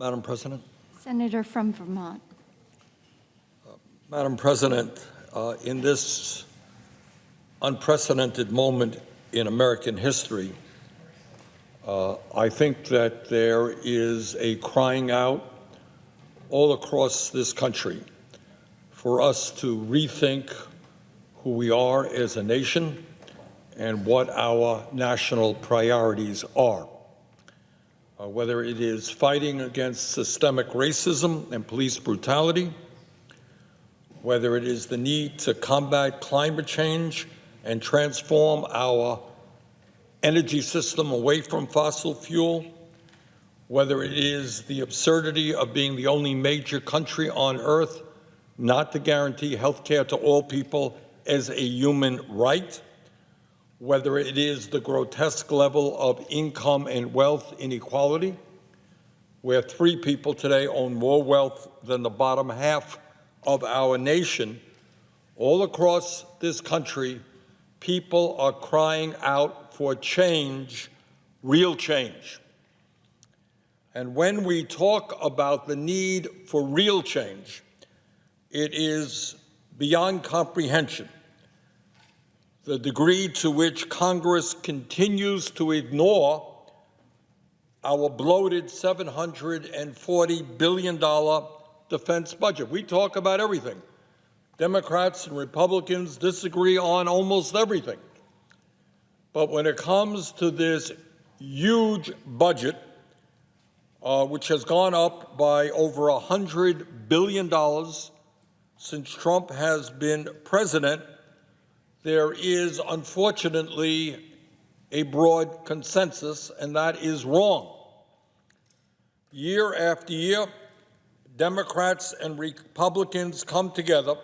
Madam President. Senator from Vermont. Madam President, in this unprecedented moment in American history, I think that there is a crying out all across this country for us to rethink who we are as a nation and what our national priorities are. Whether it is fighting against systemic racism and police brutality, whether it is the need to combat climate change and transform our energy system away from fossil fuel, whether it is the absurdity of being the only major country on earth not to guarantee health care to all people as a human right, whether it is the grotesque level of income and wealth inequality, where 3 people today own more wealth than the bottom half of our nation. All across this country, people are crying out for change, real change. And when we talk about the need for real change, it is beyond comprehension the degree to which Congress continues to ignore our bloated $740 billion defense budget. We talk about everything. Democrats and Republicans disagree on almost everything. But when it comes to this huge budget, which has gone up by over $100 billion since Trump has been president, there is unfortunately a broad consensus, and that is wrong. Year after year, Democrats and Republicans come together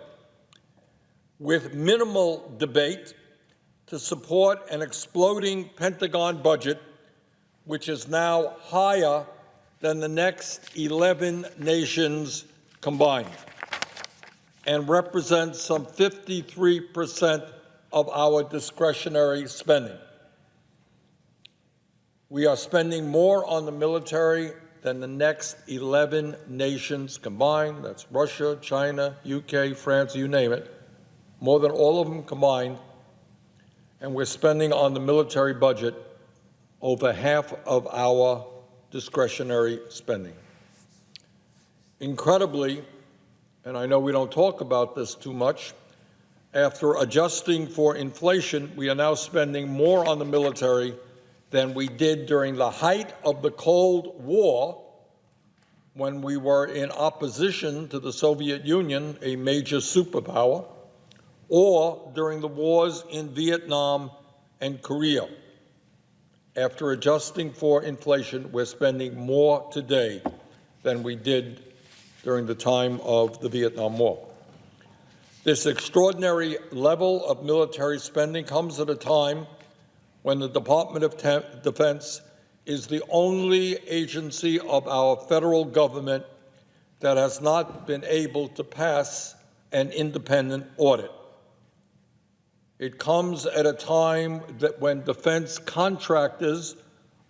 with minimal debate to support an exploding Pentagon budget, which is now higher than the next 11 nations combined and represents some 53% of our discretionary spending. We are spending more on the military than the next 11 nations combined. That's Russia, China, UK, France, you name it, more than all of them combined. And we're spending on the military budget over half of our discretionary spending. Incredibly, and I know we don't talk about this too much, after adjusting for inflation, we are now spending more on the military than we did during the height of the Cold War, when we were in opposition to the Soviet Union, a major superpower, or during the wars in Vietnam and Korea. After adjusting for inflation, we're spending more today than we did during the time of the Vietnam War. This extraordinary level of military spending comes at a time when the Department of Defense is the only agency of our federal government that has not been able to pass an independent audit. It comes at a time that when defense contractors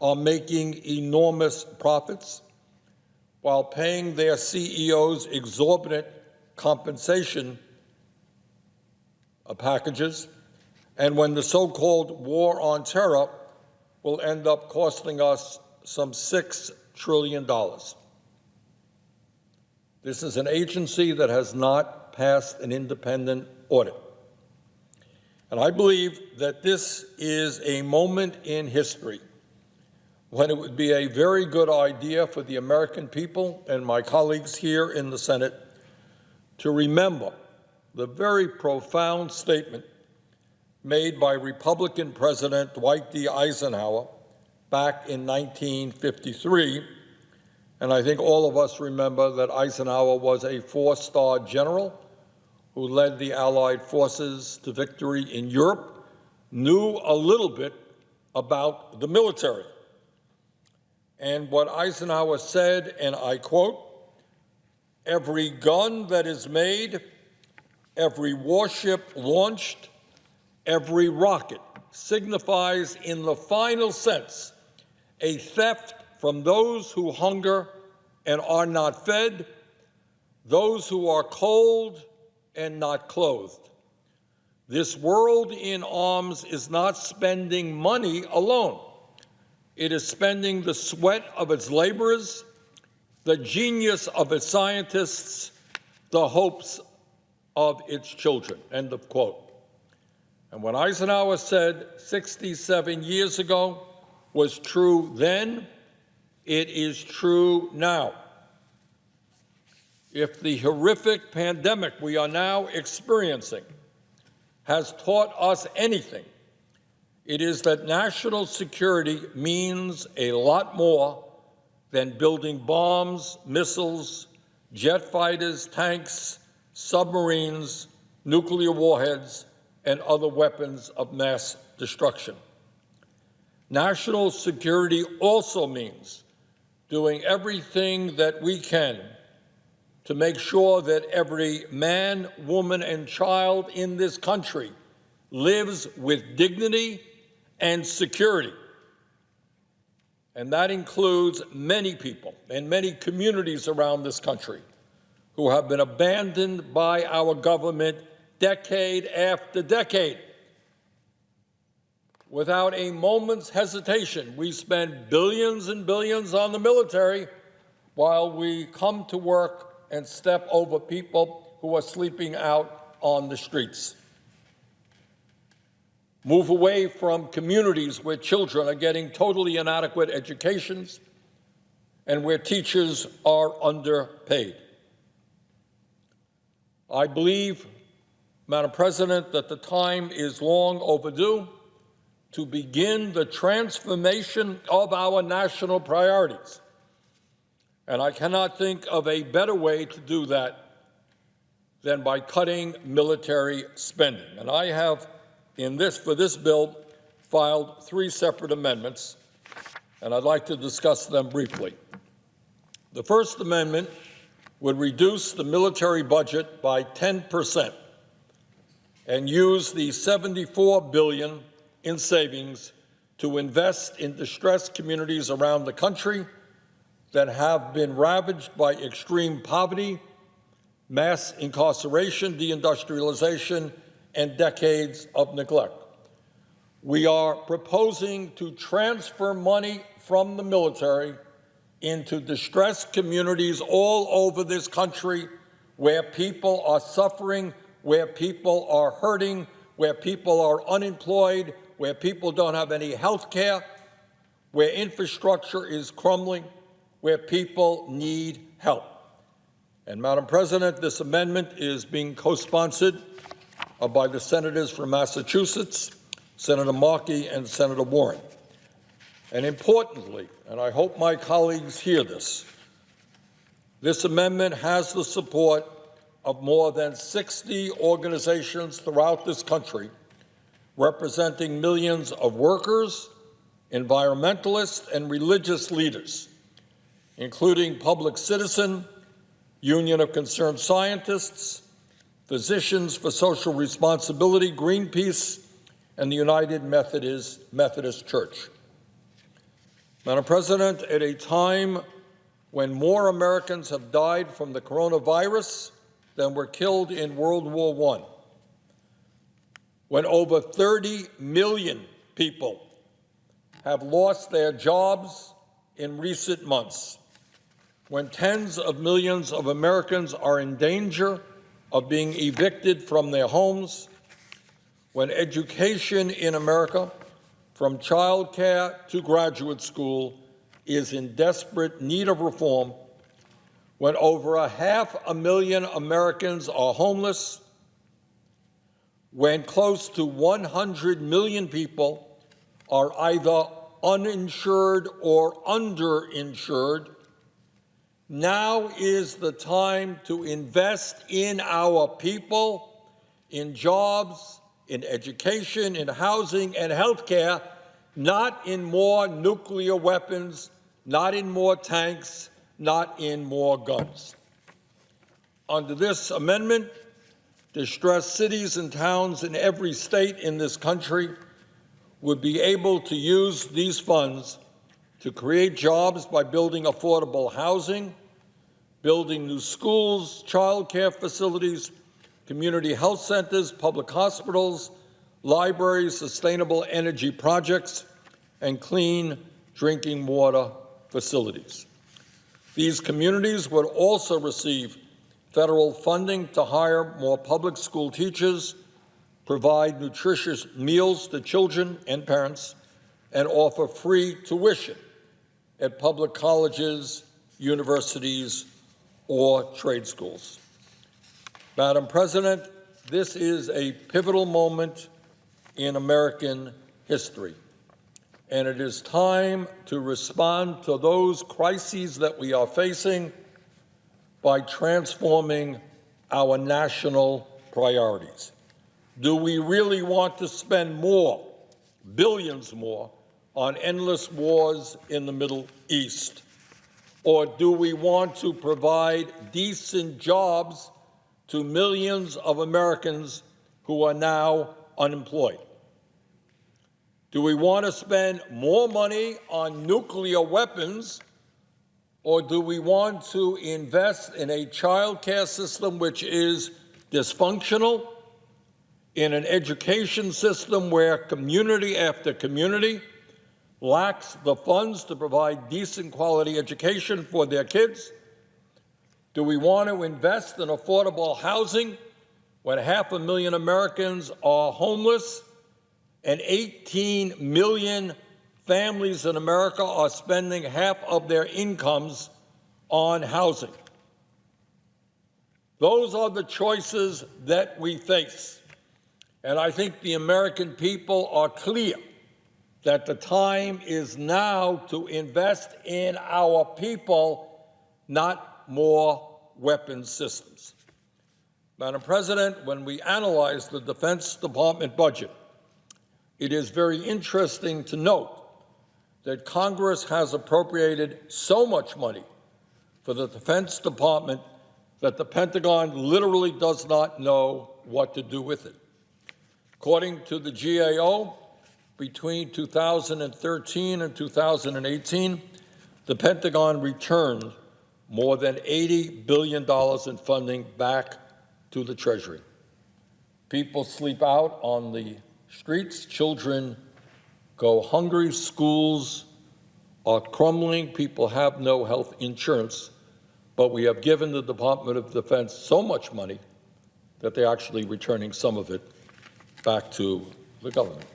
are making enormous profits while paying their CEOs exorbitant compensation packages, and when the so-called war on terror will end up costing us some $6 trillion. This is an agency that has not passed an independent audit. And I believe that this is a moment in history when it would be a very good idea for the American people and my colleagues here in the Senate to remember the very profound statement made by Republican President Dwight D. Eisenhower back in 1953. And I think all of us remember that Eisenhower was a 4-star general who led the Allied forces to victory in Europe, knew a little bit about the military. And what Eisenhower said, and I quote, "Every gun that is made, every warship launched, every rocket signifies in the final sense a theft from those who hunger and are not fed, those who are cold and not clothed. This world in arms is not spending money alone. It is spending the sweat of its laborers, the genius of its scientists, the hopes of its children, end of quote. And what Eisenhower said 67 years ago was true then, it is true now. If the horrific pandemic we are now experiencing has taught us anything, it is that national security means a lot more than building bombs, missiles, jet fighters, tanks, submarines, nuclear warheads, and other weapons of mass destruction. National security also means doing everything that we can to make sure that every man, woman, and child in this country lives with dignity and security. And that includes many people and many communities around this country who have been abandoned by our government decade after decade. Without a moment's hesitation, we spend billions and billions on the military while we come to work and step over people who are sleeping out on the streets. Move away from communities where children are getting totally inadequate educations and where teachers are underpaid. I believe, Madam President, that the time is long overdue to begin the transformation of our national priorities. And I cannot think of a better way to do that than by cutting military spending. And I have, for this bill, filed 3 separate amendments, and I'd like to discuss them briefly. The first amendment would reduce the military budget by 10% and use the $74 billion in savings to invest in distressed communities around the country that have been ravaged by extreme poverty, mass incarceration, deindustrialization, and decades of neglect. We are proposing to transfer money from the military into distressed communities all over this country where people are suffering, where people are hurting, where people are unemployed, where people don't have any health care, where infrastructure is crumbling, where people need help. And Madam President, this amendment is being co-sponsored by the senators from Massachusetts, Senator Markey and Senator Warren. And importantly, and I hope my colleagues hear this amendment has the support of more than 60 organizations throughout this country, representing millions of workers, environmentalists, and religious leaders, including Public Citizen, Union of Concerned Scientists, Physicians for Social Responsibility, Greenpeace, and the United Methodist Church. Madam President, at a time when more Americans have died from the coronavirus than were killed in World War I, when over 30 million people have lost their jobs in recent months, when tens of millions of Americans are in danger of being evicted from their homes, when education in America, from child care to graduate school, is in desperate need of reform, when over 500,000 Americans are homeless, when close to 100 million people are either uninsured or underinsured, now is the time to invest in our people, in jobs, in education, in housing, and health care, not in more nuclear weapons, not in more tanks, not in more guns. Under this amendment, distressed cities and towns in every state in this country would be able to use these funds to create jobs by building affordable housing, building new schools, child care facilities, community health centers, public hospitals, libraries, sustainable energy projects, and clean drinking water facilities. These communities would also receive federal funding to hire more public school teachers, provide nutritious meals to children and parents, and offer free tuition at public colleges, universities, or trade schools. Madam President, this is a pivotal moment in American history, and it is time to respond to those crises that we are facing by transforming our national priorities. Do we really want to spend more, billions more, on endless wars in the Middle East? Or do we want to provide decent jobs to millions of Americans who are now unemployed? Do we want to spend more money on nuclear weapons, or do we want to invest in a child care system which is dysfunctional, in an education system where community after community lacks the funds to provide decent quality education for their kids? Do we want to invest in affordable housing when 500,000 Americans are homeless and 18 million families in America are spending half of their incomes on housing? Those are the choices that we face. And I think the American people are clear that the time is now to invest in our people, not more weapons systems. Madam President, when we analyze the Defense Department budget, it is very interesting to note that Congress has appropriated so much money for the Defense Department that the Pentagon literally does not know what to do with it. According to the GAO, between 2013 and 2018, the Pentagon returned more than $80 billion in funding back to the Treasury. People sleep out on the streets, children go hungry, schools are crumbling, people have no health insurance, but we have given the Department of Defense so much money that they're actually returning some of it back to the government.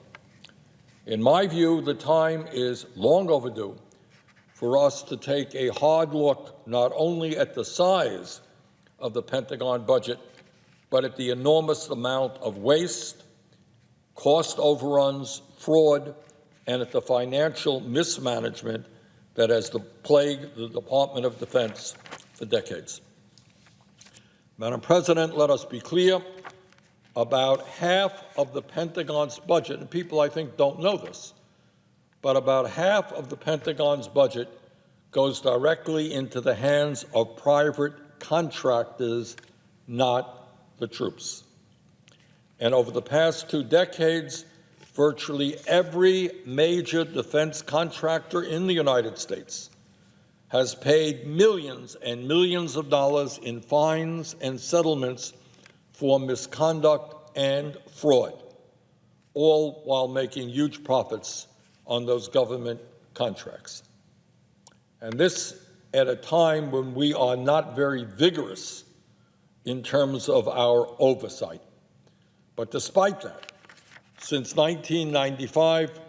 In my view, the time is long overdue for us to take a hard look not only at the size of the Pentagon budget, but at the enormous amount of waste, cost overruns, fraud, and at the financial mismanagement that has plagued the Department of Defense for decades. Madam President, let us be clear. About half of the Pentagon's budget, and people I think don't know this, but about half of the Pentagon's budget goes directly into the hands of private contractors, not the troops. And over the past 2 decades, virtually every major defense contractor in the United States has paid millions and millions of dollars in fines and settlements for misconduct and fraud, all while making huge profits on those government contracts. And this at a time when we are not very vigorous in terms of our oversight. But despite that, since 1995,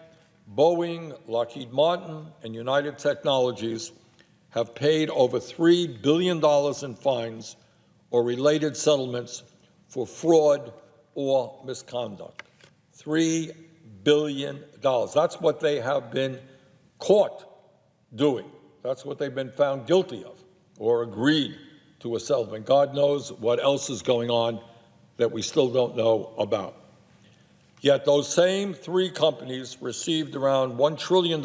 Boeing, Lockheed Martin, and United Technologies have paid over $3 billion in fines or related settlements for fraud or misconduct. $3 billion. That's what they have been caught doing. That's what they've been found guilty of or agreed to a settlement. God knows what else is going on that we still don't know about. Yet those same 3 companies received around $1 trillion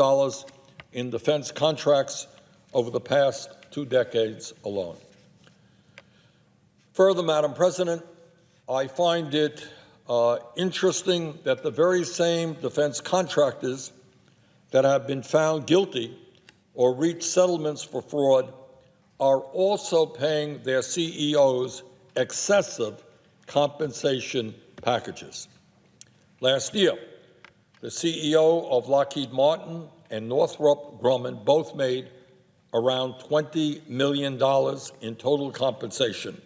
in defense contracts over the past 2 decades alone. Further, Madam President, I find it interesting that the very same defense contractors that have been found guilty or reached settlements for fraud are also paying their CEOs excessive compensation packages. Last year, the CEO of Lockheed Martin and Northrop Grumman both made around $20 million in total compensation,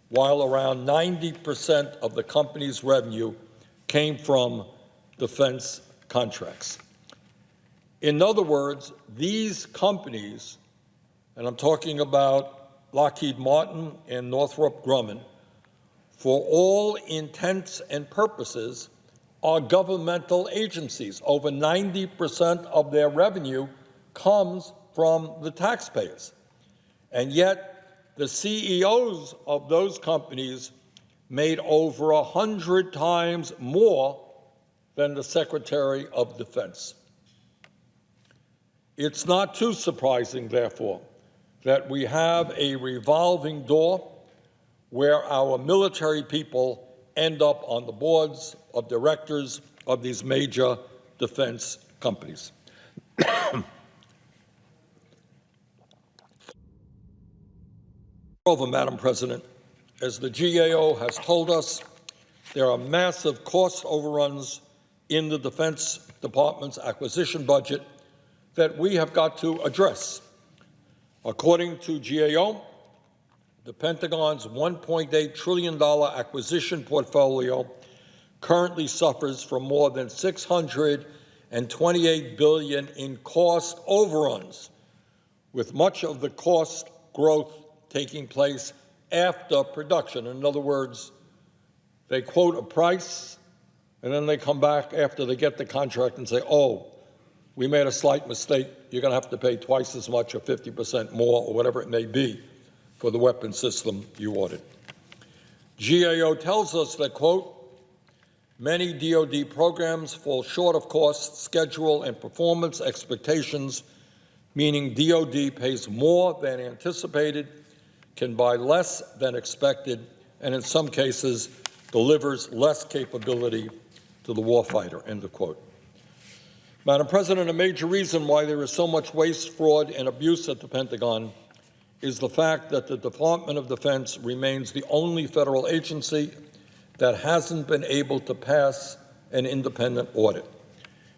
while around 90% of the company's revenue came from defense contracts. In other words, these companies, and I'm talking about Lockheed Martin and Northrop Grumman, for all intents and purposes, are governmental agencies. Over 90% of their revenue comes from the taxpayers. And yet, the CEOs of those companies made over 100 times more than the Secretary of Defense. It's not too surprising, therefore, that we have a revolving door where our military people end up on the boards of directors of these major defense companies. Moreover, Madam President, as the GAO has told us, there are massive cost overruns in the Defense Department's acquisition budget that we have got to address. According to GAO, the Pentagon's $1.8 trillion acquisition portfolio currently suffers from more than $628 billion in cost overruns, with much of the cost growth taking place after production. In other words, they quote a price, and then they come back after they get the contract and say, oh, we made a slight mistake. You're going to have to pay twice as much or 50% more or whatever it may be for the weapon system you ordered. GAO tells us that, quote, many DoD programs fall short of cost, schedule, and performance expectations, meaning DoD pays more than anticipated, can buy less than expected, and in some cases delivers less capability to the warfighter, end of quote. Madam President, a major reason why there is so much waste, fraud, and abuse at the Pentagon is the fact that the Department of Defense remains the only federal agency that hasn't been able to pass an independent audit.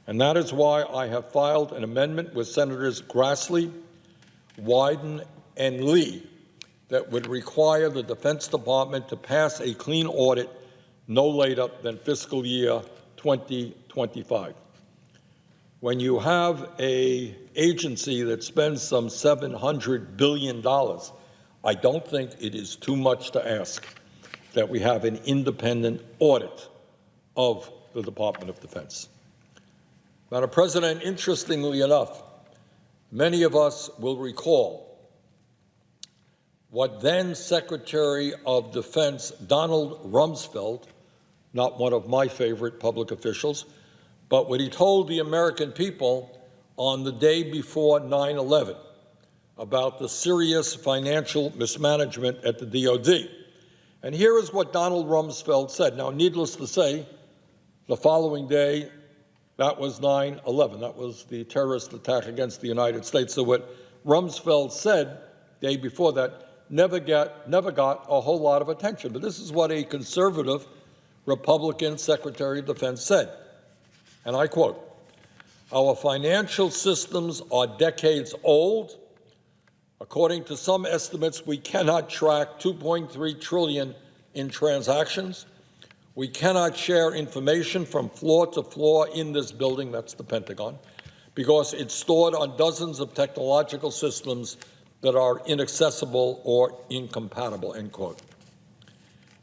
And that is why I have filed an amendment with Senators Grassley, Wyden, and Lee that would require the Defense Department to pass a clean audit no later than fiscal year 2025. When you have an agency that spends some $700 billion, I don't think it is too much to ask that we have an independent audit of the Department of Defense. Madam President, interestingly enough, many of us will recall what then Secretary of Defense Donald Rumsfeld, not one of my favorite public officials, but what he told the American people on the day before 9/11 about the serious financial mismanagement at the DoD. And here is what Donald Rumsfeld said. Now, needless to say, the following day, that was 9/11. That was the terrorist attack against the United States. So what Rumsfeld said the day before that never got a whole lot of attention. But this is what a conservative Republican Secretary of Defense said. And I quote, our financial systems are decades old. According to some estimates, we cannot track 2.3 trillion in transactions. We cannot share information from floor to floor in this building, that's the Pentagon, because it's stored on dozens of technological systems that are inaccessible or incompatible, end quote.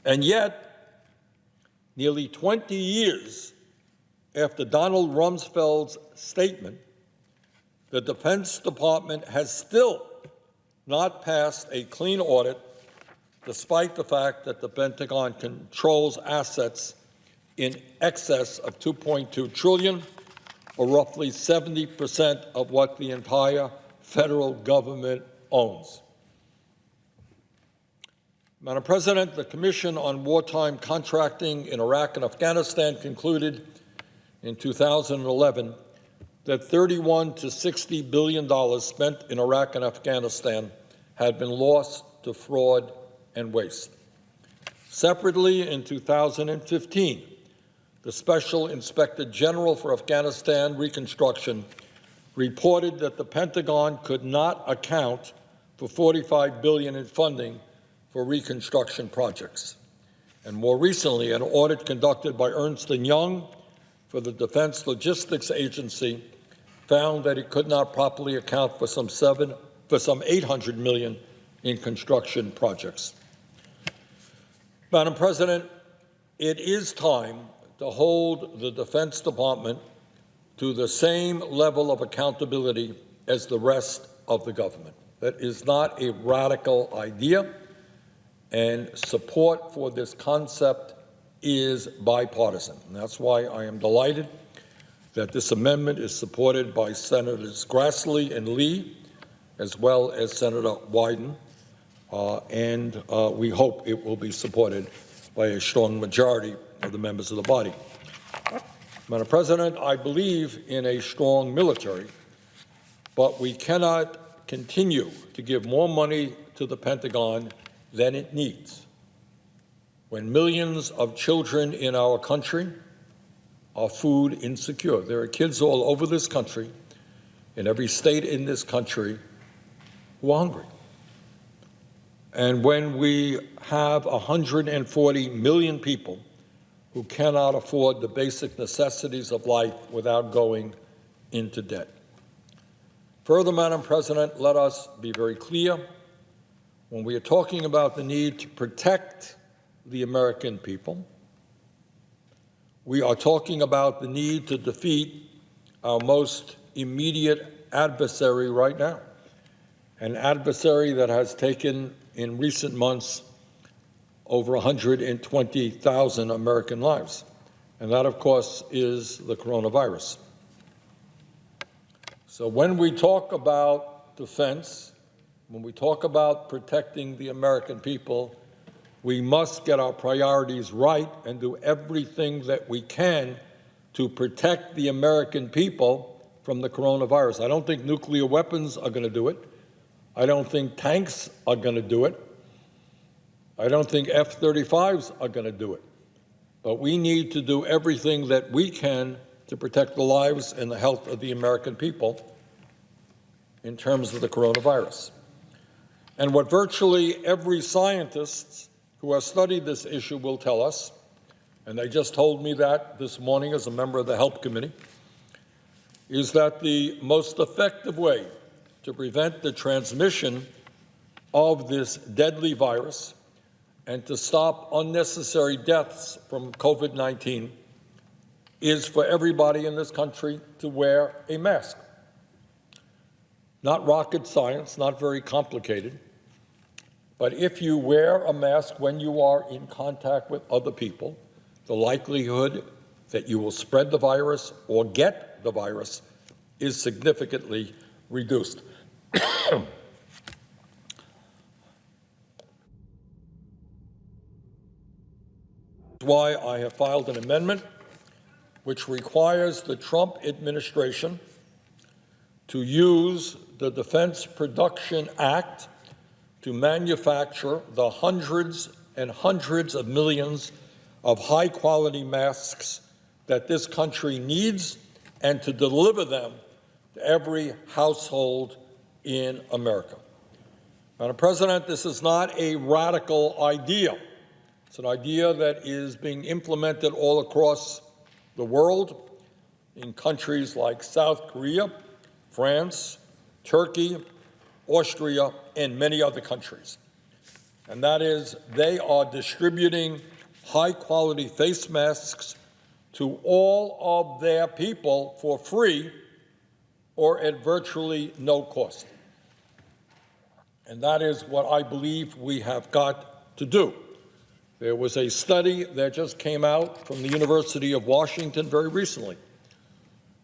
And yet, nearly 20 years after Donald Rumsfeld's statement, the Defense Department has still not passed a clean audit, despite the fact that the Pentagon controls assets in excess of $2.2 trillion, or roughly 70% of what the entire federal government owns. Madam President, the Commission on Wartime Contracting in Iraq and Afghanistan concluded in 2011 that $31 to $60 billion spent in Iraq and Afghanistan had been lost to fraud and waste. Separately, in 2015, the Special Inspector General for Afghanistan Reconstruction reported that the Pentagon could not account for $45 billion in funding for reconstruction projects. And more recently, an audit conducted by Ernst & Young for the Defense Logistics Agency found that it could not properly account for some $800 million in construction projects. Madam President, it is time to hold the Defense Department to the same level of accountability as the rest of the government. That is not a radical idea, and support for this concept is bipartisan. And that's why I am delighted that this amendment is supported by Senators Grassley and Lee, as well as Senator Wyden, and we hope it will be supported by a strong majority of the members of the body. Madam President, I believe in a strong military, but we cannot continue to give more money to the Pentagon than it needs when millions of children in our country are food insecure. There are kids all over this country, in every state in this country, who are hungry. And when we have 140 million people who cannot afford the basic necessities of life without going into debt. Further, Madam President, let us be very clear. When we are talking about the need to protect the American people, we are talking about the need to defeat our most immediate adversary right now, an adversary that has taken in recent months over 120,000 American lives. And that, of course, is the coronavirus. So when we talk about defense, when we talk about protecting the American people, we must get our priorities right and do everything that we can to protect the American people from the coronavirus. I don't think nuclear weapons are going to do it. I don't think tanks are going to do it. I don't think F-35s are going to do it. But we need to do everything that we can to protect the lives and the health of the American people in terms of the coronavirus. And what virtually every scientist who has studied this issue will tell us, and they just told me that this morning as a member of the Health Committee, is that the most effective way to prevent the transmission of this deadly virus and to stop unnecessary deaths from COVID-19 is for everybody in this country to wear a mask. Not rocket science, not very complicated, but if you wear a mask when you are in contact with other people, the likelihood that you will spread the virus or get the virus is significantly reduced. That's why I have filed an amendment which requires the Trump administration to use the Defense Production Act to manufacture the hundreds and hundreds of millions of high-quality masks that this country needs and to deliver them to every household in America. Madam President, this is not a radical idea. It's an idea that is being implemented all across the world in countries like South Korea, France, Turkey, Austria, and many other countries. And that is, they are distributing high-quality face masks to all of their people for free or at virtually no cost. And that is what I believe we have got to do. There was a study that just came out from the University of Washington very recently,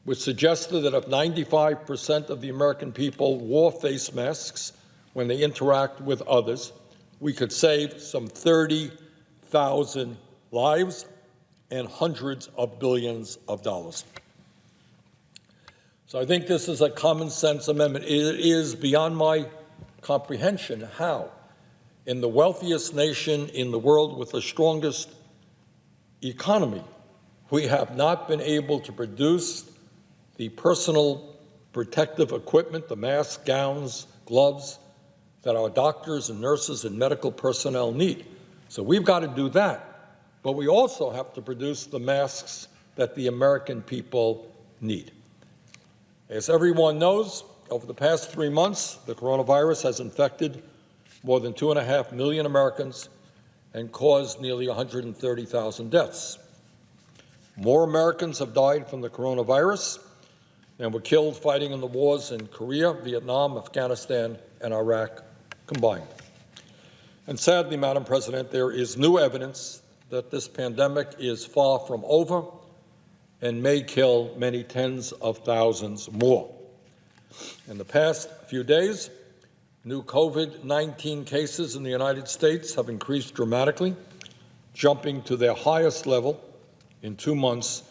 which suggested that if 95% of the American people wore face masks when they interact with others, we could save some 30,000 lives and hundreds of billions of dollars. So I think this is a common sense amendment. It is beyond my comprehension how, in the wealthiest nation in the world with the strongest economy, we have not been able to produce the personal protective equipment, the masks, gowns, gloves, that our doctors and nurses and medical personnel need. So we've got to do that, but we also have to produce the masks that the American people need. As everyone knows, over the past 3 months, the coronavirus has infected more than 2.5 million Americans and caused nearly 130,000 deaths. More Americans have died from the coronavirus than were killed fighting in the wars in Korea, Vietnam, Afghanistan, and Iraq combined. And sadly, Madam President, there is new evidence that this pandemic is far from over and may kill many tens of thousands more. In the past few days, new COVID-19 cases in the United States have increased dramatically, jumping to their highest level in 2 months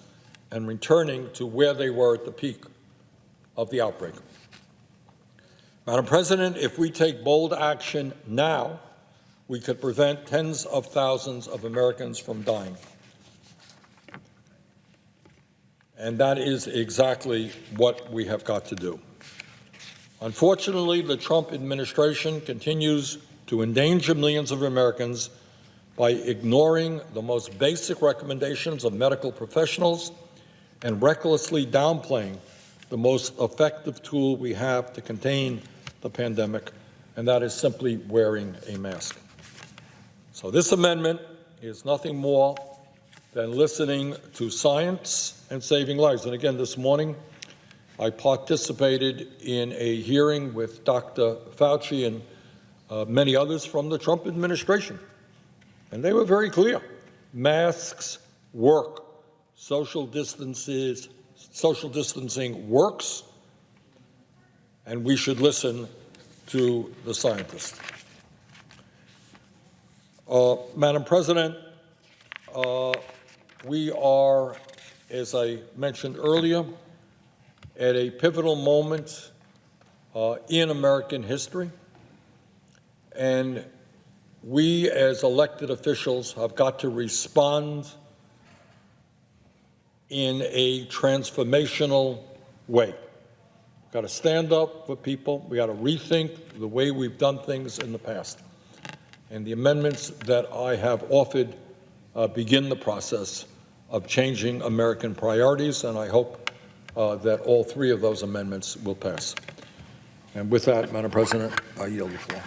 and returning to where they were at the peak of the outbreak. Madam President, if we take bold action now, we could prevent tens of thousands of Americans from dying. And that is exactly what we have got to do. Unfortunately, the Trump administration continues to endanger millions of Americans by ignoring the most basic recommendations of medical professionals and recklessly downplaying the most effective tool we have to contain the pandemic, and that is simply wearing a mask. So this amendment is nothing more than listening to science and saving lives. And again, this morning, I participated in a hearing with Dr. Fauci and many others from the Trump administration. And they were very clear. Masks work. Social distancing works. And we should listen to the scientists. Madam President, we are, as I mentioned earlier, at a pivotal moment in American history, and we as elected officials have got to respond in a transformational way. We've got to stand up for people. We've got to rethink the way we've done things in the past. And the amendments that I have offered begin the process of changing American priorities, and I hope that all 3 of those amendments will pass. And with that, Madam President, I yield the floor.